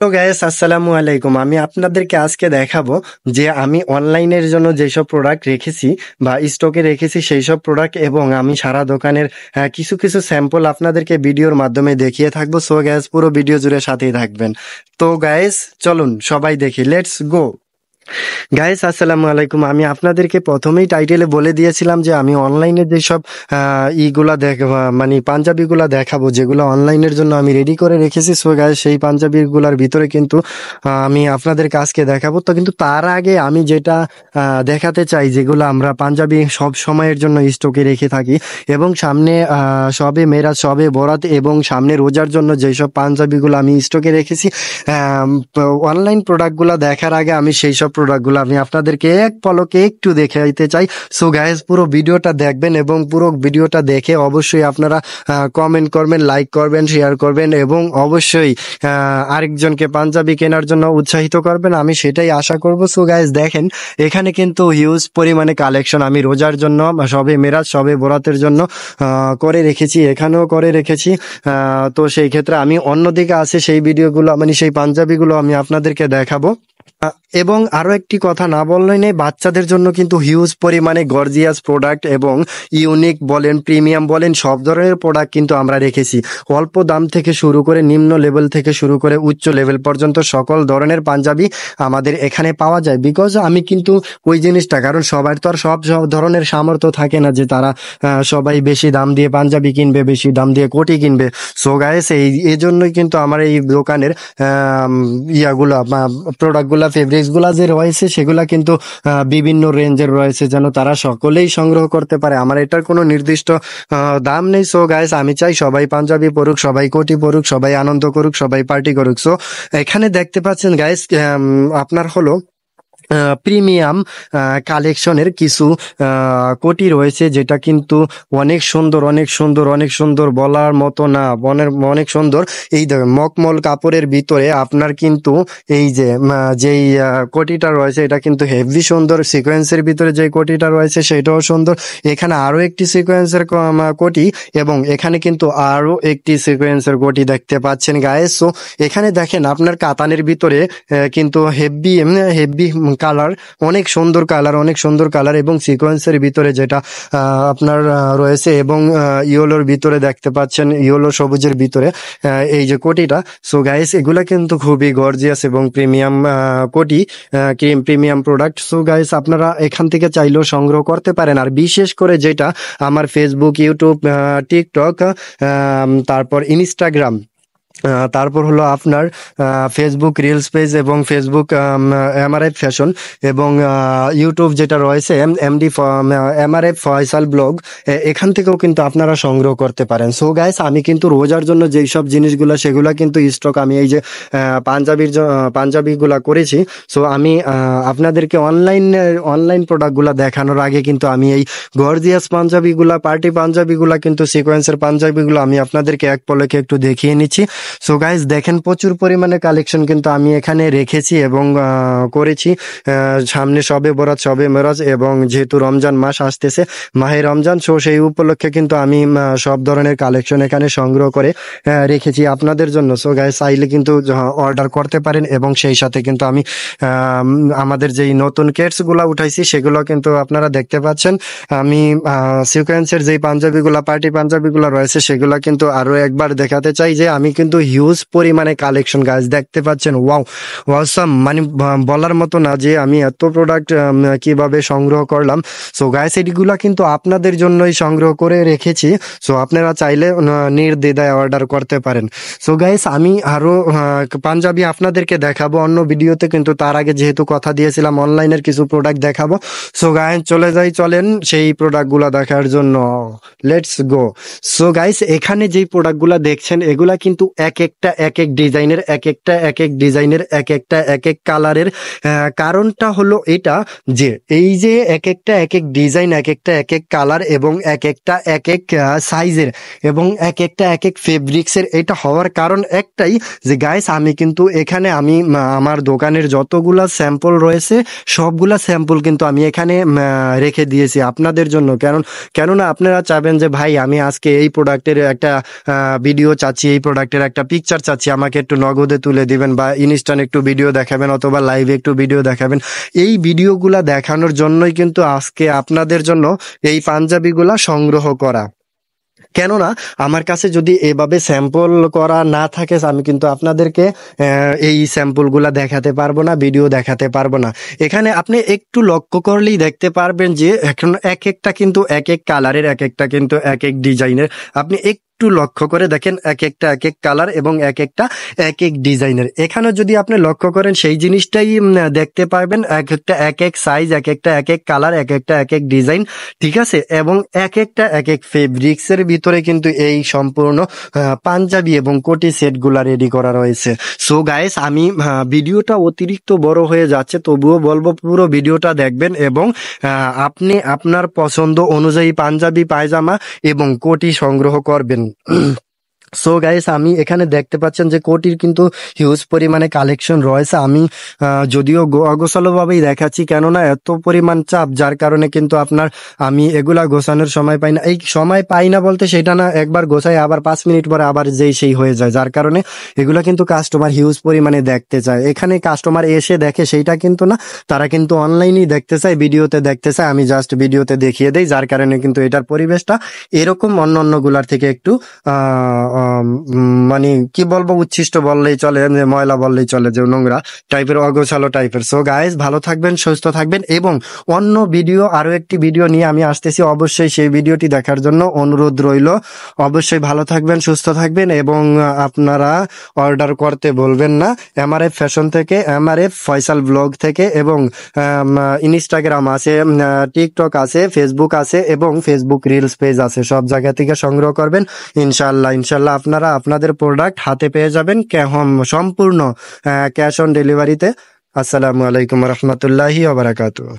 তো গাইস আসসালামু আলাইকুম। আমি আপনাদেরকে আজকে দেখাবো যে আমি অনলাইনের জন্য যেসব প্রোডাক্ট রেখেছি বা স্টকে রেখেছি সেই সব প্রোডাক্ট, এবং আমি সারা দোকানের কিছু কিছু স্যাম্পল আপনাদেরকে ভিডিওর মাধ্যমে দেখিয়ে থাকবো। সো গাইস পুরো ভিডিও জুড়ে সাথেই থাকবেন। তো গাইস চলুন সবাই দেখি, লেটস গো। গাইস আসসালামু আলাইকুম। আমি আপনাদেরকে প্রথমেই টাইটেলে বলে দিয়েছিলাম যে আমি অনলাইনে যেসব ইগুলা মানে পাঞ্জাবিগুলা দেখাবো, যেগুলো অনলাইনের জন্য আমি রেডি করে রেখেছি। সো গাইস সেই পাঞ্জাবিগুলার ভিতরে কিন্তু আমি আপনাদের কাছকে দেখাবো। তো কিন্তু তার আগে আমি যেটা দেখাতে চাই, যেগুলো আমরা পাঞ্জাবি সব সময়ের জন্য স্টকে রেখে থাকি, এবং সামনে সবে মেরাজ, সবে বরাত এবং সামনে রোজার জন্য যেসব পাঞ্জাবিগুলো আমি স্টকে রেখেছি, অনলাইন প্রোডাক্টগুলো দেখার আগে আমি সেই সব প্রোডাক্টগুলো আমি আপনাদেরকে এক পলকে একটু দেখাইতে চাই। সো গাইস পুরো ভিডিওটা দেখবেন এবং পুরো ভিডিওটা দেখে অবশ্যই আপনারা কমেন্ট করবেন, লাইক করবেন, শেয়ার করবেন এবং অবশ্যই আরেকজনকে পাঞ্জাবি কেনার জন্য উৎসাহিত করবেন, আমি সেটাই আশা করব। সো গাইস দেখেন, এখানে কিন্তু হিউজ পরিমাণে কালেকশন আমি রোজার জন্য, সবে মেরাজ, সবে বরাতের জন্য করে রেখেছি, এখানেও করে রেখেছি। তো সেই ক্ষেত্রে আমি অন্যদিকে আছে সেই ভিডিওগুলো, মানে সেই পাঞ্জাবিগুলো আমি আপনাদেরকে দেখাবো। এবং আরো একটি কথা না বললেই নেই, বাচ্চাদের জন্য কিন্তু হিউজ পরিমাণে গর্জিয়াস প্রোডাক্ট এবং ইউনিক বলেন, প্রিমিয়াম বলেন, সব ধরনের প্রোডাক্ট কিন্তু আমরা রেখেছি। অল্প দাম থেকে শুরু করে নিম্ন লেভেল থেকে শুরু করে উচ্চ লেভেল পর্যন্ত সকল ধরনের পাঞ্জাবি আমাদের এখানে পাওয়া যায়। বিকজ আমি কিন্তু ওই জিনিসটা, কারণ সবার তো আর সব ধরনের সামর্থ্য থাকে না যে তারা সবাই বেশি দাম দিয়ে পাঞ্জাবি কিনবে, বেশি দাম দিয়ে কোটি কিনবে। সো গাইস এই জন্যই কিন্তু আমার এই দোকানের ইয়াগুলা, প্রোডাক্টগুলা, ফেব্রিক্সগুলা যে রয়েছে সেগুলা কিন্তু বিভিন্ন রেঞ্জের রয়েছে, যেন তারা সকলেই সংগ্রহ করতে পারে। আমার এটার কোনো নির্দিষ্ট দাম নেই। সো গাইস আমি চাই সবাই পাঞ্জাবি পরুক, সবাই কোটি পরুক, সবাই আনন্দ করুক, সবাই পার্টি করুক। সো এখানে দেখতে পাচ্ছেন গাইস, আপনার হলো প্রিমিয়াম কালেকশনের কিছু কোটি রয়েছে, যেটা কিন্তু অনেক সুন্দর, অনেক সুন্দর, অনেক সুন্দর, বলার মতো না, অনেক সুন্দর। এই দেখেন মকমল কাপড়ের ভিতরে আপনার কিন্তু এই যে যেই কোটিটা রয়েছে এটা কিন্তু হেভি সুন্দর। সিকোয়েন্সের ভিতরে যে কোটিটা রয়েছে সেটাও সুন্দর। এখানে আরো একটি সিকোয়েন্সের কোটি, এবং এখানে কিন্তু আরো একটি সিকোয়েন্সের কোটি দেখতে পাচ্ছেন গাইস। সো এখানে দেখেন আপনার কাতানের ভিতরে কিন্তু হেভি হেভি কালার, অনেক সুন্দর কালার, অনেক সুন্দর কালার, এবং সিকোয়েন্সের ভিতরে যেটা আপনার রয়েছে, এবং ইয়েলোর ভিতরে দেখতে পাচ্ছেন, ইয়েলো সবুজের ভিতরে এই যে কোটিটা। সো গাইস এগুলা কিন্তু খুবই গর্জিয়াস এবং প্রিমিয়াম কোটি, প্রিমিয়াম প্রোডাক্ট। সো গাইস আপনারা এখান থেকে চাইলেও সংগ্রহ করতে পারেন। আর বিশেষ করে যেটা আমার ফেসবুক, ইউটিউব, টিকটক, তারপর ইনস্টাগ্রাম, তারপর হলো আপনার ফেসবুক রিলস পেজ এবং ফেসবুক এমআরএফ ফ্যাশন, এবং ইউটিউব যেটা রয়েছে এমআরএফ ফয়সাল ব্লগ, এখান থেকেও কিন্তু আপনারা সংগ্রহ করতে পারেন। সো গাইস আমি কিন্তু রোজার জন্য যেই সব জিনিসগুলো সেগুলো কিন্তু স্টক, আমি এই যে পাঞ্জাবিগুলা করেছি। সো আমি আপনাদেরকে অনলাইন প্রোডাক্টগুলো দেখানোর আগে কিন্তু আমি এই গর্জিয়াস পাঞ্জাবিগুলা, পার্টি পাঞ্জাবিগুলা, কিন্তু সিকোয়েন্সের পাঞ্জাবিগুলো আমি আপনাদেরকে এক পলকে একটু দেখিয়ে নিচ্ছি। সো গাইস দেখেন প্রচুর পরিমাণে কালেকশন কিন্তু আমি এখানে রেখেছি এবং করেছি। সামনে সবে বরাত, সবে মেরাজ, এবং যেহেতু রমজান মাস আসতেছে, মাহে রমজান, সো সেই উপলক্ষে কিন্তু আমি সব ধরনের কালেকশন এখানে সংগ্রহ করে রেখেছি আপনাদের জন্য। সো গাইস চাইলে কিন্তু অর্ডার করতে পারেন, এবং সেই সাথে কিন্তু আমি আমাদের যেই নতুন কেটসগুলো উঠাইছি সেগুলো কিন্তু আপনারা দেখতে পাচ্ছেন। আমি সিকোয়েন্সের যেই পাঞ্জাবিগুলা, পার্টি পাঞ্জাবিগুলো রয়েছে সেগুলো কিন্তু আরো একবার দেখাতে চাই যে আমি কিন্তু হিউজ পরিমাণে কালেকশন গাইস দেখতে পাচ্ছেন। ওয়াও ওয়াসাম, মানে বলার মতো না যে আমি এত প্রোডাক্ট কিভাবে সংগ্রহ করলাম। সো গাইস এগুলা কিন্তু আপনাদের জন্যই সংগ্রহ করে রেখেছি। সো আপনারা চাইলে নির্দ্বিধায় অর্ডার করতে পারেন। সো গাইস আমি আরো পাঞ্জাবি আপনাদেরকে দেখাবো অন্য ভিডিওতে, কিন্তু তার আগে যেহেতু কথা দিয়েছিলাম অনলাইনের কিছু প্রোডাক্ট দেখাবো। সো গাইস চলেন সেই প্রোডাক্টগুলো দেখার জন্য, লেটস গো। সো গাইস এখানে যেই প্রোডাক্টগুলো দেখছেন এগুলা কিন্তু এক একটা এক এক ডিজাইনের, এক একটা এক এক ডিজাইনের, এক একটা এক এক কালারের। কারণটা হলো এটা যে এই যে এক একটা এক এক ডিজাইন, এক একটা এক এক কালার, এবং এক একটা এক এক সাইজের, এবং এক একটা এক এক ফেব্রিক্সের, এটা হওয়ার কারণ একটাই যে গাইস আমি কিন্তু এখানে আমার দোকানের যতগুলা স্যাম্পল রয়েছে সবগুলা স্যাম্পল কিন্তু আমি এখানে রেখে দিয়েছি আপনাদের জন্য। কেননা আপনারা চাবেন যে ভাই আমি আজকে এই প্রোডাক্টের একটা ভিডিও চাচ্ছি, এই প্রোডাক্টের একটা একটা পিকচার চাচ্ছি, আমাকে একটু নগদে তুলে দিবেন বা ইনস্ট্যান্ট একটু ভিডিও দেখাবেন অথবা লাইভে একটু ভিডিও দেখাবেন। এই ভিডিওগুলা দেখানোর জন্যই কিন্তু আজকে আপনাদের জন্য এই পাঞ্জাবিগুলা সংগ্রহ করা। কেননা আমার কাছে যদি এভাবে স্যাম্পল করা না থাকে, আমি কিন্তু আপনাদেরকে এই স্যাম্পলগুলা দেখাতে পারবো না, ভিডিও দেখাতে পারবো না। এখানে আপনি একটু লক্ষ্য করলেই দেখতে পারবেন যে এখন এক একটা কিন্তু এক এক কালারের, এক একটা কিন্তু এক এক ডিজাইনের। আপনি একটু লক্ষ্য করে দেখেন, এক একটা এক এক কালার এবং এক একটা এক এক ডিজাইনের। এখানে যদি আপনি লক্ষ্য করেন সেই জিনিসটাই দেখতে পারবেন, এক একটা এক এক সাইজ, এক একটা এক এক কালার, এক একটা এক এক ডিজাইন, ঠিক আছে? এবং এক একটা এক এক ফেব্রিক্সের ভিতরে কিন্তু এই সম্পূর্ণ পাঞ্জাবি এবং কোটি সেটগুলা রেডি করা রয়েছে। সো গাইস, আমি ভিডিওটা অতিরিক্ত বড় হয়ে যাচ্ছে, তবুও বলবো পুরো ভিডিওটা দেখবেন এবং আপনি আপনার পছন্দ অনুযায়ী পাঞ্জাবি, পায়জামা এবং কোটি সংগ্রহ করবেন। সো গাইস, আমি এখানে দেখতে পাচ্ছেন যে কোটির কিন্তু হিউজ পরিমাণে কালেকশন রয়েছে। আমি যদিও অগোছালো ভাবেই দেখাচ্ছি, কেননা এত পরিমাণ চাপ, যার কারণে কিন্তু আমি এগুলা গোছানোর সময় পাই না। এই সময় পাই না বলতে সেটা না, একবার গোছাই আবার 5 মিনিট পরে আবার সেই হয়ে যায়, যার কারণে এগুলা কিন্তু কাস্টমার হিউজ পরিমাণে দেখতে চায়। এখানে কাস্টমার এসে দেখে সেইটা কিন্তু না, তারা কিন্তু অনলাইনেই দেখতে চায়, ভিডিওতে দেখতে চায়। আমি জাস্ট ভিডিওতে দেখিয়ে দেই, যার কারণে কিন্তু এটার পরিবেশটা এরকম অন্য গুলার থেকে একটু মানে কি বলবো, উচ্ছিষ্ট বললেই চলে, যে ময়লা বললেই চলে, যে নোংরা টাইপের, অগোছালো টাইপের। সো গাইস, ভালো থাকবেন, সুস্থ থাকবেন এবং অন্য ভিডিও, আরো একটি ভিডিও নিয়ে আমি আসতেছি, অবশ্যই সেই ভিডিওটি দেখার জন্য অনুরোধ রইল। অবশ্যই ভালো থাকবেন, সুস্থ থাকবেন এবং আপনারা অর্ডার করতে বলবেন না এমআরএফ ফ্যাশন থেকে, এমআরএফ ফয়সাল ব্লগ থেকে, এবং ইনস্টাগ্রাম আছে, টিকটক আছে, ফেসবুক আছে এবং ফেসবুক রিলস পেজ আছে, সব জায়গা থেকে সংগ্রহ করবেন। ইনশাল্লাহ আপনারা আপনাদের প্রোডাক্ট হাতে পেয়ে যাবেন সম্পূর্ণ ক্যাশ অন ডেলিভারিতে। আসসালামু আলাইকুম রহমতুল্লাহি ওয়া বারাকাতুহু।